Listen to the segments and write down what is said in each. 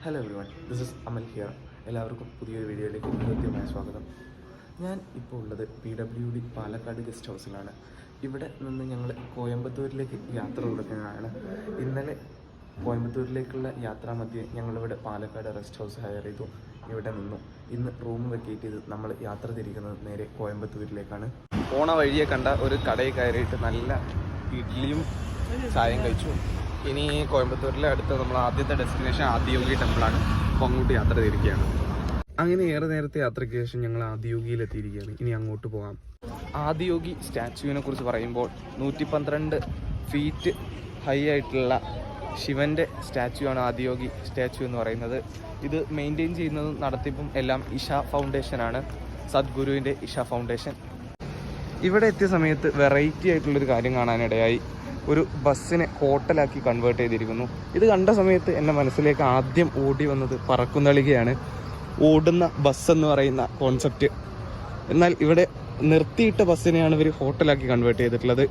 Hello everyone, this is Amal here. എല്ലാവർക്കും പുതിയൊരു വീഡിയോയിലേക്ക് കൃത്യമായ സ്വാഗതം. ഞാൻ ഇപ്പോൾ ഉള്ളത് PWD പാലക്കാട് ഗസ്റ്റ് ഹൗസിലാണ്. ഇവിടെ നിന്ന് ഞങ്ങൾ കോയമ്പത്തൂരിലേക്ക് യാത്ര തുടങ്ങുകയാണ്. ഇന്നലെ കോയമ്പത്തൂരിലേക്കുള്ള യാത്രാമധ്യേ ഞങ്ങളിവിടെ പാലക്കാട് റെസ്റ്റ് ഹൗസ് ഹയർ ചെയ്തു. ഇവിടെ നിന്നു ഇന്ന് റൂം വെക്കേറ്റ് ചെയ്ത് നമ്മൾ യാത്ര തിരിക്കുന്നത് നേരെ കോയമ്പത്തൂരിലേക്കാണ്. പോണ വഴിയെ കണ്ട ഒരു കടയിൽ കയറിയിട്ട് നല്ല ഇഡ്ഡലിയും ചായയും കഴിച്ചു. ഇനി കോയമ്പത്തൂരിലെ അടുത്ത് നമ്മൾ ആദ്യത്തെ ഡെസ്റ്റിനേഷൻ ആദിയോഗി ടെമ്പിളാണ്. അപ്പോൾ അങ്ങോട്ട് യാത്ര തിരിക്കുകയാണ്. അങ്ങനെ ഏറെ നേരത്തെ യാത്രയ്ക്ക് ശേഷം ഞങ്ങൾ ആദിയോഗിയിലെത്തിയിരിക്കുകയാണ്. ഇനി അങ്ങോട്ട് പോകാം. ആദിയോഗി സ്റ്റാച്യുവിനെ കുറിച്ച് പറയുമ്പോൾ 112 ഫീറ്റ് ഹൈ ആയിട്ടുള്ള ശിവൻ്റെ സ്റ്റാച്യു ആണ് ആദിയോഗി സ്റ്റാച്യു എന്ന് പറയുന്നത്. ഇത് മെയിൻറ്റെയിൻ ചെയ്യുന്നതും നടത്തിപ്പും എല്ലാം ഇഷ ഫൗണ്ടേഷനാണ്, സദ്ഗുരുവിൻ്റെ ഇഷ ഫൗണ്ടേഷൻ. ഇവിടെ എത്തിയ സമയത്ത് വെറൈറ്റി ആയിട്ടുള്ളൊരു കാര്യം കാണാനിടയായി. ഒരു ബസ്സിനെ ഹോട്ടലാക്കി കൺവേർട്ട് ചെയ്തിരിക്കുന്നു. ഇത് കണ്ട സമയത്ത് എൻ്റെ മനസ്സിലേക്ക് ആദ്യം ഓടി വന്നത് പറക്കുന്നളികയാണ്, ഓടുന്ന ബസ് എന്ന് പറയുന്ന കോൺസെപ്റ്റ്. എന്നാൽ ഇവിടെ നിർത്തിയിട്ട ബസ്സിനെയാണ് ഇവർ ഹോട്ടലാക്കി കൺവേർട്ട് ചെയ്തിട്ടുള്ളത്.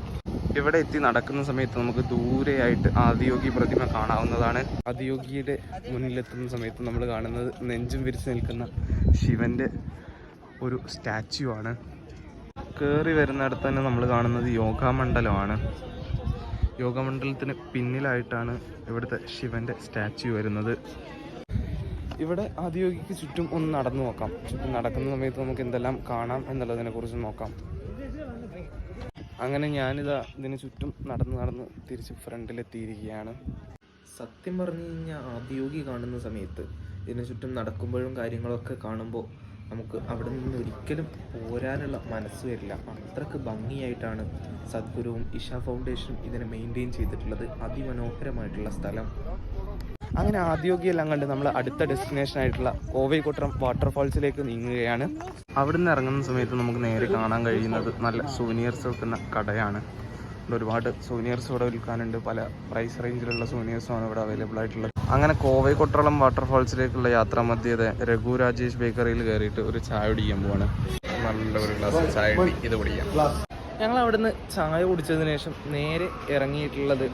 ഇവിടെ എത്തി നടക്കുന്ന സമയത്ത് നമുക്ക് ദൂരെയായിട്ട് ആദിയോഗി പ്രതിമ കാണാവുന്നതാണ്. ആദിയോഗിയുടെ മുന്നിലെത്തുന്ന സമയത്ത് നമ്മൾ കാണുന്നത് നെഞ്ചും വിരിച്ച് നിൽക്കുന്ന ശിവൻ്റെ ഒരു സ്റ്റാച്യു ആണ്. കയറി വരുന്നിടത്ത് തന്നെ നമ്മൾ കാണുന്നത് യോഗാമണ്ഡലമാണ്. യോഗമണ്ഡലത്തിന് പിന്നിലായിട്ടാണ് ഇവിടുത്തെ ശിവൻ്റെ സ്റ്റാച്യു വരുന്നത്. ഇവിടെ ആദിയോഗിക്ക് ചുറ്റും ഒന്ന് നടന്നു നോക്കാം. ചുറ്റും നടക്കുന്ന സമയത്ത് നമുക്ക് എന്തെല്ലാം കാണാം എന്നുള്ളതിനെ കുറിച്ച് നോക്കാം. അങ്ങനെ ഞാനിതാ ഇതിന് ചുറ്റും നടന്ന് തിരിച്ച് ഫ്രണ്ടിലെത്തിയിരിക്കുകയാണ്. സത്യം പറഞ്ഞു കഴിഞ്ഞാൽ ആദിയോഗി കാണുന്ന സമയത്ത് ഇതിന് ചുറ്റും നടക്കുമ്പോഴും കാര്യങ്ങളൊക്കെ കാണുമ്പോൾ നമുക്ക് അവിടെ നിന്ന് ഒരിക്കലും പോരാനുള്ള മനസ്സ് വരില്ല. അത്രക്ക് ഭംഗിയായിട്ടാണ് സദ്ഗുരുവും ഇഷ ഫൗണ്ടേഷനും ഇതിനെ മെയിൻറ്റെയിൻ ചെയ്തിട്ടുള്ളത്. അതിമനോഹരമായിട്ടുള്ള സ്ഥലം. അങ്ങനെ ആദിയോഗിയെല്ലാം കണ്ട് നമ്മൾ അടുത്ത ഡെസ്റ്റിനേഷൻ ആയിട്ടുള്ള കോവൈക്കുട്ടം വാട്ടർഫാൾസിലേക്ക് നീങ്ങുകയാണ്. അവിടെ നിന്ന് ഇറങ്ങുന്ന സമയത്ത് നമുക്ക് നേരെ കാണാൻ കഴിയുന്നത് നല്ല സുവനിയേഴ്സ് വെക്കുന്ന കടയാണ്. ഒരുപാട് സുവനിയേഴ്സ് ഇവിടെ വിൽക്കാനുണ്ട്. പല പ്രൈസ് റേഞ്ചിലുള്ള സുവനിയേഴ്സുമാണ് ഇവിടെ അവൈലബിൾ ആയിട്ടുള്ളത്. അങ്ങനെ കോവൈക്കുട്ടം വാട്ടർഫാൾസിലേക്കുള്ള യാത്രാമധ്യേ രഘു രാജേഷ് ബേക്കറിയിൽ കയറിയിട്ട് ഒരു ചായ കുടിക്കാൻ പോവാണ്. നല്ല ഒരു ഗ്ലാസ് ചായ ഇത് കുടിക്കാം. ഞങ്ങൾ അവിടെ നിന്ന് ചായ കുടിച്ചതിന് ശേഷം നേരെ ഇറങ്ങിയിട്ടുള്ളത്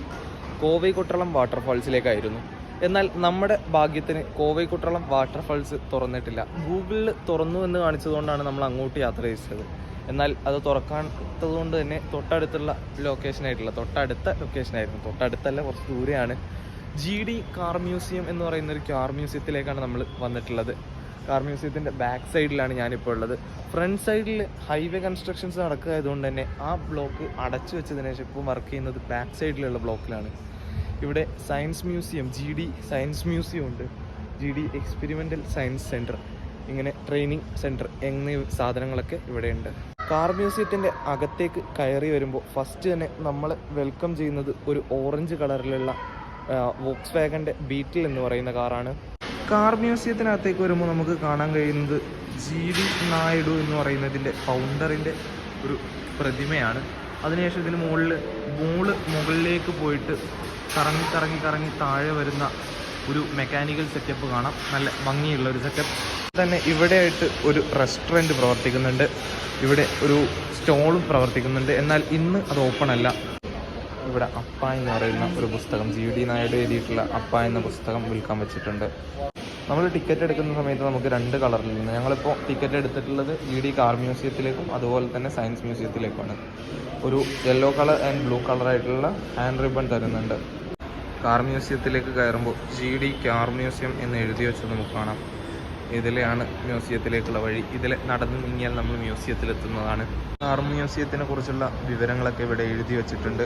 കോവൈക്കുട്ടം വാട്ടർഫാൾസിലേക്കായിരുന്നു. എന്നാൽ നമ്മുടെ ഭാഗ്യത്തിന് കോവൈക്കുട്ടം വാട്ടർഫാൾസ് തുറന്നിട്ടില്ല. ഗൂഗിളിൽ തുറന്നു എന്ന് കാണിച്ചതുകൊണ്ടാണ് നമ്മൾ അങ്ങോട്ട് യാത്ര ചെയ്തത്. എന്നാൽ അത് തുറക്കാത്തത് കൊണ്ട് തന്നെ തൊട്ടടുത്ത ലൊക്കേഷനായിരുന്നു. തൊട്ടടുത്തല്ല, കുറച്ച് ദൂരെയാണ്. GD കാർ മ്യൂസിയം എന്ന് പറയുന്ന ഒരു കാർ മ്യൂസിയത്തിലേക്കാണ് നമ്മൾ വന്നിട്ടുള്ളത്. കാർ മ്യൂസിയത്തിൻ്റെ ബാക്ക് സൈഡിലാണ് ഞാനിപ്പോൾ ഉള്ളത്. ഫ്രണ്ട് സൈഡിൽ ഹൈവേ കൺസ്ട്രക്ഷൻസ് നടക്കുകയായതുകൊണ്ട് തന്നെ ആ ബ്ലോക്ക് അടച്ചു വെച്ചതിന് ശേഷം ഇപ്പോൾ വർക്ക് ചെയ്യുന്നത് ബാക്ക് സൈഡിലുള്ള ബ്ലോക്കിലാണ്. ഇവിടെ science museum, GD science museum ഉണ്ട്, GD എക്സ്പെരിമെൻ്റൽ സയൻസ് സെൻറ്റർ, ഇങ്ങനെ ട്രെയിനിങ് സെൻറ്റർ എന്നീ സാധനങ്ങളൊക്കെ ഇവിടെയുണ്ട്. കാർ മ്യൂസിയത്തിൻ്റെ അകത്തേക്ക് കയറി വരുമ്പോൾ ഫസ്റ്റ് തന്നെ നമ്മൾ വെൽക്കം ചെയ്യുന്നത് ഒരു ഓറഞ്ച് കളറിലുള്ള വോക്സ് വാഗൻ്റെ ബീറ്റിൽ എന്ന് പറയുന്ന കാറാണ്. കാർ മ്യൂസിയത്തിനകത്തേക്ക് വരുമ്പോൾ നമുക്ക് കാണാൻ കഴിയുന്നത് GD നായിഡു എന്ന് പറയുന്നതിൻ്റെ ഫൗണ്ടറിൻ്റെ ഒരു പ്രതിമയാണ്. അതിനുശേഷം ഇതിന് മുകളിലേക്ക് പോയിട്ട് കറങ്ങി താഴെ വരുന്ന ഒരു മെക്കാനിക്കൽ സെറ്റപ്പ് കാണാം. നല്ല ഭംഗിയുള്ള ഒരു സെറ്റപ്പ് തന്നെ. ഇവിടെയായിട്ട് ഒരു റെസ്റ്റോറൻറ്റ് പ്രവർത്തിക്കുന്നുണ്ട്. ഇവിടെ ഒരു സ്റ്റോളും പ്രവർത്തിക്കുന്നുണ്ട്. എന്നാൽ ഇന്ന് അത് ഓപ്പൺ അല്ല. ഇവിടെ അപ്പ എന്ന് പറയുന്ന ഒരു പുസ്തകം, GD നായിഡു എഴുതിയിട്ടുള്ള അപ്പ എന്ന പുസ്തകം വിൽക്കാൻ വെച്ചിട്ടുണ്ട്. നമ്മൾ ടിക്കറ്റ് എടുക്കുന്ന സമയത്ത് നമുക്ക് 2 കളറിൽ നിന്ന്, ഞങ്ങളിപ്പോൾ ടിക്കറ്റ് എടുത്തിട്ടുള്ളത് GD കാർ മ്യൂസിയത്തിലേക്കും അതുപോലെ തന്നെ സയൻസ് മ്യൂസിയത്തിലേക്കുമാണ്. ഒരു യെല്ലോ കളർ ആൻഡ് ബ്ലൂ കളറായിട്ടുള്ള ഹാൻഡ് റിബൺ തരുന്നുണ്ട്. കാർ മ്യൂസിയത്തിലേക്ക് കയറുമ്പോൾ GD കാർ മ്യൂസിയം എന്ന് എഴുതി വെച്ചത് നമുക്ക് കാണാം. ഇതിലെയാണ് മ്യൂസിയത്തിലേക്കുള്ള വഴി. ഇതിൽ നടന്നു നീങ്ങിയാൽ നമ്മൾ മ്യൂസിയത്തിലെത്തുന്നതാണ്. കാർ മ്യൂസിയത്തിനെ കുറിച്ചുള്ള വിവരങ്ങളൊക്കെ ഇവിടെ എഴുതി വെച്ചിട്ടുണ്ട്.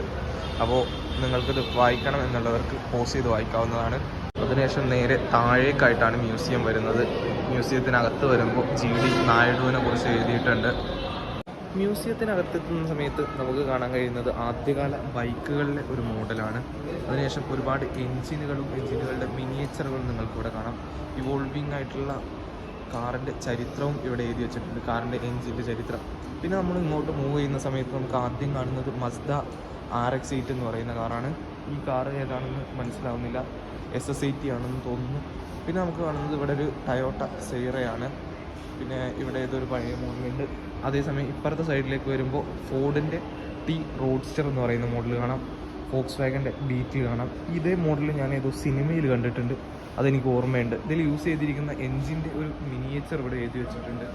അപ്പോൾ നിങ്ങൾക്കിത് വായിക്കണം എന്നുള്ളവർക്ക് പോസ് ചെയ്ത് വായിക്കാവുന്നതാണ്. അതിനുശേഷം നേരെ താഴേക്കായിട്ടാണ് മ്യൂസിയം വരുന്നത്. മ്യൂസിയത്തിനകത്ത് വരുമ്പോൾ GD നായിഡുവിനെ കുറിച്ച് എഴുതിയിട്ടുണ്ട്. മ്യൂസിയത്തിനകത്തെത്തുന്ന സമയത്ത് നമുക്ക് കാണാൻ കഴിയുന്നത് ആദ്യകാല ബൈക്കുകളിലെ ഒരു മോഡലാണ്. അതിനുശേഷം ഒരുപാട് എഞ്ചിനുകളുടെ മിനിയേച്ചറുകളും നിങ്ങൾക്കിവിടെ കാണാം. ഇവോൾവിംഗ് ആയിട്ടുള്ള കാറിൻ്റെ ചരിത്രവും ഇവിടെ എഴുതി വെച്ചിട്ടുണ്ട്, കാറിൻ്റെ എഞ്ചിൻ്റെ ചരിത്രം. പിന്നെ നമ്മൾ ഇങ്ങോട്ട് മൂവ് ചെയ്യുന്ന സമയത്ത് നമുക്ക് ആദ്യം കാണുന്നത് മസ്ദ RX-8 എന്ന് പറയുന്ന കാറാണ്. ഈ കാർ ഏതാണെന്ന് മനസ്സിലാവുന്നില്ല, SS80 ആണെന്ന് തോന്നുന്നു. പിന്നെ നമുക്ക് കാണുന്നത് ഇവിടെ ഒരു ടയോട്ട സെയ്റയാണ്. പിന്നെ ഇവിടെ ഏതൊരു പഴയ മോഡലുണ്ട്. അതേസമയം ഇപ്പുറത്തെ സൈഡിലേക്ക് വരുമ്പോൾ ഫോർഡിൻ്റെ T റോഡ്സ്റ്റർ എന്ന് പറയുന്ന മോഡൽ കാണാം. വോക്സ് വാഗൻ്റെ ബീറ്റിൽ കാണാം. ഇതേ മോഡൽ ഞാൻ ഏതോ സിനിമയിൽ കണ്ടിട്ടുണ്ട്. അതെനിക്ക് ഓർമ്മയുണ്ട്. ഇതിൽ യൂസ് ചെയ്തിരിക്കുന്ന എൻജിൻ്റെ ഒരു മിനിയേച്ചർ ഇവിടെ എഴുതി വെച്ചിട്ടുണ്ട്.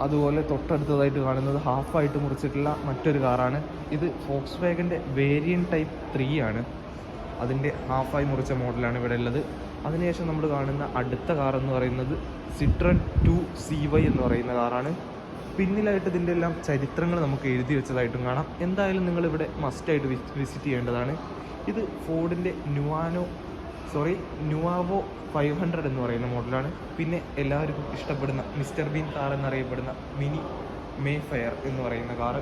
അതുപോലെ തൊട്ടടുത്തതായിട്ട് കാണുന്നത് ഹാഫായിട്ട് മുറിച്ചിട്ടുള്ള മറ്റൊരു കാറാണ്. ഇത് ഫോക്സ് വാഗൻ്റെ വേരിയൻറ്റ് ടൈപ്പ് 3 ആണ്. അതിൻ്റെ ഹാഫായി മുറിച്ച മോഡലാണ് ഇവിടെ ഉള്ളത്. അതിനുശേഷം നമ്മൾ കാണുന്ന അടുത്ത കാർ എന്ന് പറയുന്നത് സിട്രൺ 2CY എന്ന് പറയുന്ന കാറാണ്. പിന്നിലായിട്ട് ഇതിൻ്റെ എല്ലാം ചരിത്രങ്ങൾ നമുക്ക് എഴുതി വെച്ചതായിട്ടും കാണാം. എന്തായാലും നിങ്ങളിവിടെ മസ്റ്റായിട്ട് വിസിറ്റ് ചെയ്യേണ്ടതാണ്. ഇത് ഫോർഡിൻ്റെ നുവാവോ 500 എന്ന് പറയുന്ന മോഡലാണ്. പിന്നെ എല്ലാവർക്കും ഇഷ്ടപ്പെടുന്ന മിസ്റ്റർ ബീൻ കാർ എന്നറിയപ്പെടുന്ന മിനി മേ ഫെയർ എന്ന് പറയുന്ന കാറ്.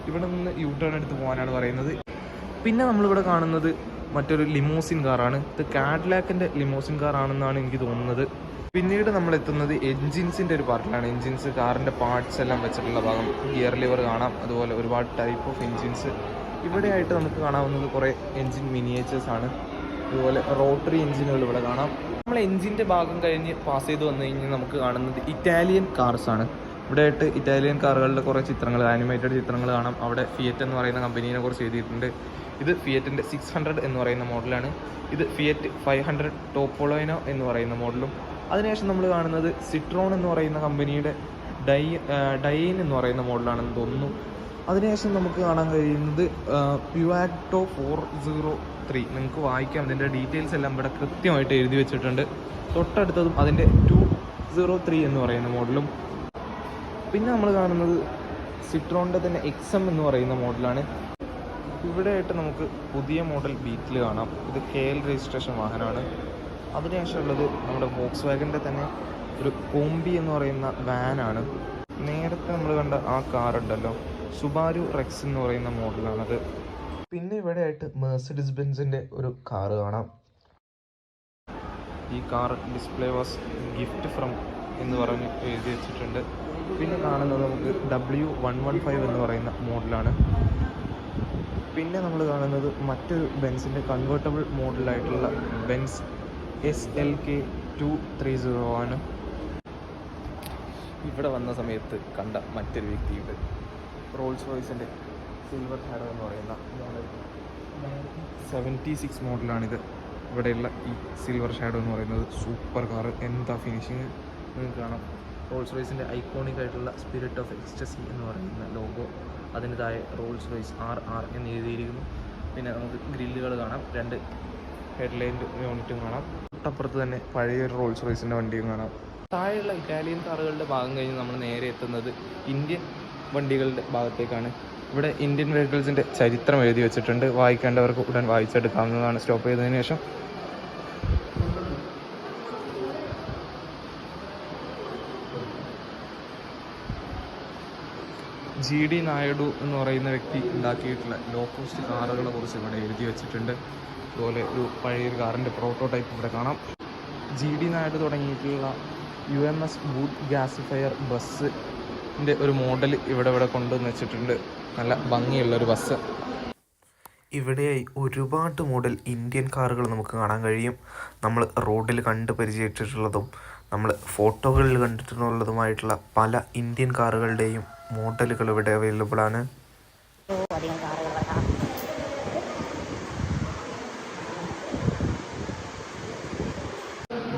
ഇവിടെ നിന്ന് യു ടേൺ എടുത്ത് പോകാനാണ് പറയുന്നത്. പിന്നെ നമ്മളിവിടെ കാണുന്നത് മറ്റൊരു ലിമോസിൻ കാറാണ്. ഇത് കാഡിലാക്കിൻ്റെ ലിമോസിൻ കാറാണെന്നാണ് എനിക്ക് തോന്നുന്നത്. പിന്നീട് നമ്മൾ എത്തുന്നത് എൻജിൻസിൻ്റെ ഒരു പാർട്ടിലാണ്. എൻജിൻസ്, കാറിൻ്റെ പാർട്സ് എല്ലാം വെച്ചിട്ടുള്ള ഭാഗം, ഗിയർ ലിവർ കാണാം. അതുപോലെ ഒരുപാട് ടൈപ്പ് ഓഫ് എൻജിൻസ് ഇവിടെയായിട്ട് നമുക്ക് കാണാവുന്നത്. കുറേ എൻജിൻ മിനിയേച്ചേഴ്സ് ആണ്. അതുപോലെ റോട്ടറി എൻജിനുകൾ ഇവിടെ കാണാം. നമ്മൾ എൻജിൻ്റെ ഭാഗം കഴിഞ്ഞ് പാസ് ചെയ്ത് വന്നു കഴിഞ്ഞാൽ നമുക്ക് കാണുന്നത് ഇറ്റാലിയൻ കാർസ് ആണ്. ഇവിടെയായിട്ട് ഇറ്റാലിയൻ കാറുകളുടെ കുറേ ചിത്രങ്ങൾ, ആനിമേറ്റഡ് ചിത്രങ്ങൾ കാണാം. അവിടെ ഫിയറ്റ് എന്ന് പറയുന്ന കമ്പനീനെ കുറിച്ച് എഴുതിയിട്ടുണ്ട്. ഇത് ഫിയറ്റിൻ്റെ 600 എന്ന് പറയുന്ന മോഡലാണ്. ഇത് ഫിയറ്റ് 500 ടോപ്പോളോനോ എന്ന് പറയുന്ന മോഡലും. അതിനുശേഷം നമ്മൾ കാണുന്നത് സിട്രോൺ എന്ന് പറയുന്ന കമ്പനിയുടെ ഡൈൻ എന്ന് പറയുന്ന മോഡലാണെന്ന് തോന്നുന്നു. അതിനുശേഷം നമുക്ക് കാണാൻ കഴിയുന്നത് പ്യുവാക്ടോ 403. നിങ്ങൾക്ക് വായിക്കാം, അതിൻ്റെ ഡീറ്റെയിൽസ് എല്ലാം ഇവിടെ കൃത്യമായിട്ട് എഴുതി വെച്ചിട്ടുണ്ട്. തൊട്ടടുത്തതും അതിൻ്റെ 203 എന്ന് പറയുന്ന മോഡലും. പിന്നെ നമ്മൾ കാണുന്നത് സിട്രോണിൻ്റെ തന്നെ XM എന്ന് പറയുന്ന മോഡലാണ്. ഇവിടെയായിട്ട് നമുക്ക് പുതിയ മോഡൽ ബീറ്റിൽ കാണാം. ഇത് KL രജിസ്ട്രേഷൻ വാഹനമാണ്. അതിനുശേഷം ഉള്ളത് നമ്മുടെ വോക്സ് വാഗൻ്റെ തന്നെ ഒരു കോംബി എന്ന് പറയുന്ന വാനാണ്. നേരത്തെ നമ്മൾ കണ്ട ആ കാറുണ്ടല്ലോ, സുബാരു റെക്സ് എന്ന് പറയുന്ന മോഡലാണത്. പിന്നെ ഇവിടെയായിട്ട് മെഴ്സിഡീസ് ബെൻസിൻ്റെ ഒരു കാറ് കാണാം. ഈ car display was gift from എന്ന് പറഞ്ഞ് എഴുതി വെച്ചിട്ടുണ്ട്. പിന്നെ കാണുന്നത് നമുക്ക് W115 എന്ന് പറയുന്ന മോഡലാണ്. പിന്നെ നമ്മൾ കാണുന്നത് മറ്റൊരു ബെൻസിൻ്റെ കൺവേർട്ടബിൾ മോഡലായിട്ടുള്ള ബെൻസ് SLK 230 ആണ്. ഇവിടെ വന്ന സമയത്ത് കണ്ട മറ്റൊരു വ്യക്തിയുണ്ട്. റോൾസ് റോയ്സിൻ്റെ സിൽവർ ഷാഡോ എന്ന് പറയുന്ന മോഡൽ 76 മോഡലാണിത്. ഇവിടെയുള്ള ഈ സിൽവർ ഷാഡോ എന്ന് പറയുന്നത് സൂപ്പർ കാറ്. എന്താ ഫിനിഷിങ് നിങ്ങൾക്ക് കാണാം. റോൾസ് റോയ്സിൻ്റെ ഐക്കോണിക് ആയിട്ടുള്ള സ്പിരിറ്റ് ഓഫ് എക്സ്റ്റസി എന്ന് പറയുന്ന ലോഗോ, അതിന് താഴെ റോൾസ് റോയ്സ് RR എന്ന് എഴുതിയിരിക്കുന്നു. പിന്നെ നമുക്ക് ഗ്രില്ലുകൾ കാണാം, 2 ഹെഡ്ലൈറ്റ് യൂണിറ്റും കാണാം. തൊട്ടപ്പുറത്ത് തന്നെ പഴയൊരു റോൾസ് റോയ്സിൻ്റെ വണ്ടിയും കാണാം. താഴെയുള്ള ഇറ്റാലിയൻ കാറുകളുടെ ഭാഗം കഴിഞ്ഞ് നമ്മൾ നേരെ എത്തുന്നത് ഇന്ത്യൻ വണ്ടികളുടെ ഭാഗത്തേക്കാണ്. ഇവിടെ ഇന്ത്യൻ വെഹിക്കിൾസിൻ്റെ ചരിത്രം എഴുതി വെച്ചിട്ടുണ്ട്. വായിക്കേണ്ടവർക്ക് ഉടൻ വായിച്ചെടുക്കാവുന്നതാണ് സ്റ്റോപ്പ് ചെയ്തതിന് ശേഷം. GD നായിഡു എന്ന് പറയുന്ന വ്യക്തി ഉണ്ടാക്കിയിട്ടുള്ള ലോ കോസ്റ്റ് കാറുകളെ കുറിച്ച് ഇവിടെ എഴുതി വെച്ചിട്ടുണ്ട്. അതുപോലെ ഒരു പഴയൊരു കാറിൻ്റെ പ്രോട്ടോടൈപ്പ് ഇവിടെ കാണാം. GD നായിഡു തുടങ്ങിയിട്ടുള്ള UMS ബൂട്ട് ഗ്യാസിഫയർ ബസ്സിൻ്റെ ഒരു മോഡൽ ഇവിടെ കൊണ്ടുവന്ന് വെച്ചിട്ടുണ്ട്. നല്ല ഭംഗിയുള്ളൊരു ബസ്. ഇവിടെയായി ഒരുപാട് മോഡൽ ഇന്ത്യൻ കാറുകൾ നമുക്ക് കാണാൻ കഴിയും. നമ്മൾ റോഡിൽ കണ്ട് പരിചയിച്ചിട്ടുള്ളതും നമ്മൾ ഫോട്ടോകളിൽ കണ്ടിട്ടുള്ളതുമായിട്ടുള്ള പല ഇന്ത്യൻ കാറുകളുടെയും മോഡലുകൾ ഇവിടെ അവൈലബിൾ ആണ്.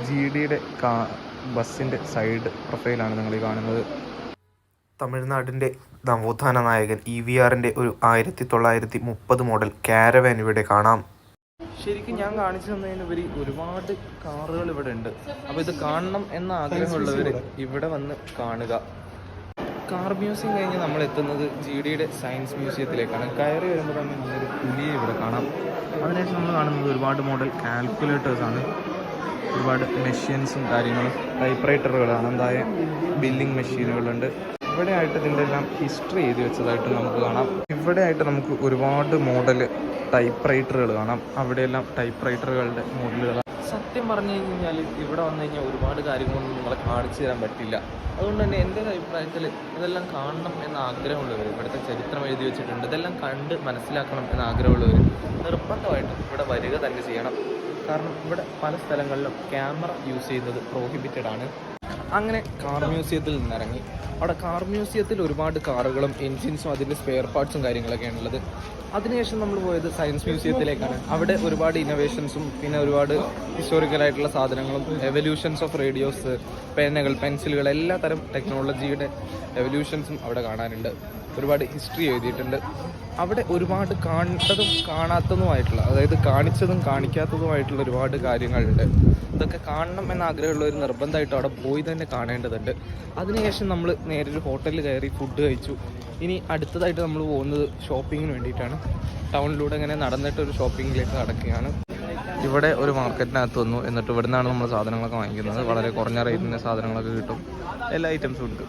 GDയുടെ ബസ്സിൻ്റെ സൈഡ് പ്രൊഫൈലാണ് നിങ്ങൾ ഈ കാണുന്നത്. തമിഴ്നാടിൻ്റെ നവോത്ഥാന നായകൻ EVRൻ്റെ ഒരു 1930 മോഡൽ കാരവാൻ ഇവിടെ കാണാം. ശരിക്കും ഞാൻ കാണിച്ചു തന്നതിനുപരി ഒരുപാട് കാറുകൾ ഇവിടെ ഉണ്ട്. അപ്പോൾ ഇത് കാണണം എന്ന ആഗ്രഹമുള്ളവർ ഇവിടെ വന്ന് കാണുക. കാർ മ്യൂസിയം കഴിഞ്ഞ് നമ്മൾ എത്തുന്നത് GDയുടെ സയൻസ് മ്യൂസിയത്തിലേക്കാണ്. കയറി വരുമ്പോൾ തന്നെ നല്ലൊരു പുലിയെ ഇവിടെ കാണാം. അതിനുശേഷം നമ്മൾ കാണുന്നത് ഒരുപാട് മോഡൽ കാൽക്കുലേറ്റേഴ്സാണ്. ഒരുപാട് മെഷീൻസും കാര്യങ്ങളും, ടൈപ്പ് റൈറ്ററുകളാണ്, എന്തായ ബില്ലിംഗ് മെഷീനുകളുണ്ട്. ഇവിടെ ആയിട്ട് ഇതിൻ്റെ എല്ലാം ഹിസ്റ്ററി എഴുതി വെച്ചതായിട്ട് നമുക്ക് കാണാം. ഇവിടെ ആയിട്ട് നമുക്ക് ഒരുപാട് മോഡൽ ടൈപ്പ് റൈറ്ററുകൾ കാണാം. അവിടെയെല്ലാം ടൈപ്പ് റൈറ്ററുകളുടെ മോഡലുകളാണ്. സത്യം പറഞ്ഞു കഴിഞ്ഞാൽ ഇവിടെ വന്നു കഴിഞ്ഞാൽ ഒരുപാട് കാര്യങ്ങളൊന്നും നിങ്ങളെ കാണിച്ചു തരാൻ പറ്റില്ല. അതുകൊണ്ട് തന്നെ എൻ്റെ അഭിപ്രായത്തിൽ ഇതെല്ലാം കാണണം എന്ന ആഗ്രഹമുള്ളവർ, ഇവിടുത്തെ ചരിത്രം എഴുതി വെച്ചിട്ടുണ്ട്, ഇതെല്ലാം കണ്ട് മനസ്സിലാക്കണം എന്ന ആഗ്രഹമുള്ളവർ നിർബന്ധമായിട്ടും ഇവിടെ വരിക തന്നെ ചെയ്യണം. കാരണം ഇവിടെ പല സ്ഥലങ്ങളിലും ക്യാമറ യൂസ് ചെയ്യുന്നത് പ്രോഹിബിറ്റഡ് ആണ്. അങ്ങനെ കാർ മ്യൂസിയത്തിൽ നിന്നിറങ്ങി. അവിടെ കാർ മ്യൂസിയത്തിൽ ഒരുപാട് കാറുകളും എൻജിൻസും അതിൻ്റെ സ്പെയർ പാർട്സും കാര്യങ്ങളൊക്കെയാണ് ഉള്ളത്. അതിനുശേഷം നമ്മൾ പോയത് സയൻസ് മ്യൂസിയത്തിലേക്കാണ്. അവിടെ ഒരുപാട് ഇന്നോവേഷൻസും പിന്നെ ഒരുപാട് ഹിസ്റ്റോറിക്കലായിട്ടുള്ള സാധനങ്ങളും എവല്യൂഷൻസ് ഓഫ് റേഡിയോസ്, പേനകൾ, പെൻസിലുകൾ, എല്ലാ തരം ടെക്നോളജിയുടെ എവല്യൂഷൻസും അവിടെ കാണാനുണ്ട്. ഒരുപാട് ഹിസ്റ്ററി എഴുതിയിട്ടുണ്ട്. അവിടെ ഒരുപാട് കണ്ടതും കാണാത്തതുമായിട്ടുള്ള, അതായത് കാണിച്ചതും കാണിക്കാത്തതുമായിട്ടുള്ള ഒരുപാട് കാര്യങ്ങളുണ്ട്. ഇതൊക്കെ കാണണം എന്ന ആഗ്രഹമുള്ള ഒരു നിർബന്ധമായിട്ട് അവിടെ പോയി തന്നെ കാണേണ്ടതുണ്ട്. അതിനുശേഷം നമ്മൾ നേരെ ഒരു ഹോട്ടലിൽ കയറി ഫുഡ് കഴിച്ചു. ഇനി അടുത്തതായിട്ട് നമ്മൾ പോകുന്നത് ഷോപ്പിങ്ങിന് വേണ്ടിയിട്ടാണ്. ടൗണിലൂടെ ഇങ്ങനെ നടന്നിട്ട് ഒരു ഷോപ്പിങ്ങിലേക്ക് നടക്കുകയാണ്. ഇവിടെ ഒരു മാർക്കറ്റിനകത്ത് വന്നു. എന്നിട്ട് ഇവിടെ നിന്നാണ് നമ്മൾ സാധനങ്ങളൊക്കെ വാങ്ങിക്കുന്നത്. വളരെ കുറഞ്ഞ റേറ്റിന് സാധനങ്ങളൊക്കെ കിട്ടും. എല്ലാ ഐറ്റംസും ഉണ്ട്.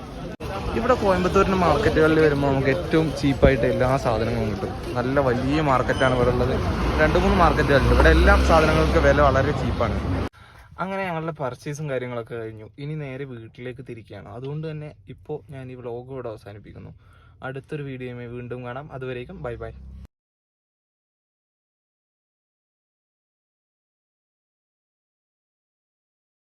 ഇവിടെ കോയമ്പത്തൂരിൻ്റെ മാർക്കറ്റുകളിൽ വരുമ്പോൾ നമുക്ക് ഏറ്റവും ചീപ്പായിട്ട് എല്ലാ സാധനങ്ങളും കിട്ടും. നല്ല വലിയ മാർക്കറ്റാണ് ഇവിടെ ഉള്ളത്. 2-3 മാർക്കറ്റുകളുണ്ട്. ഇവിടെ എല്ലാ സാധനങ്ങൾക്ക് വില വളരെ ചീപ്പാണ്. അങ്ങനെ ഞങ്ങളുടെ പർച്ചേസും കാര്യങ്ങളൊക്കെ കഴിഞ്ഞു. ഇനി നേരെ വീട്ടിലേക്ക് തിരിക്കുകയാണ്. അതുകൊണ്ട് തന്നെ ഇപ്പോൾ ഞാൻ ഈ വ്ളോഗ് ഇവിടെ അവസാനിപ്പിക്കുന്നു. അടുത്തൊരു വീഡിയോയുമായി വീണ്ടും കാണാം. അതുവരേക്കും ബൈ ബൈ.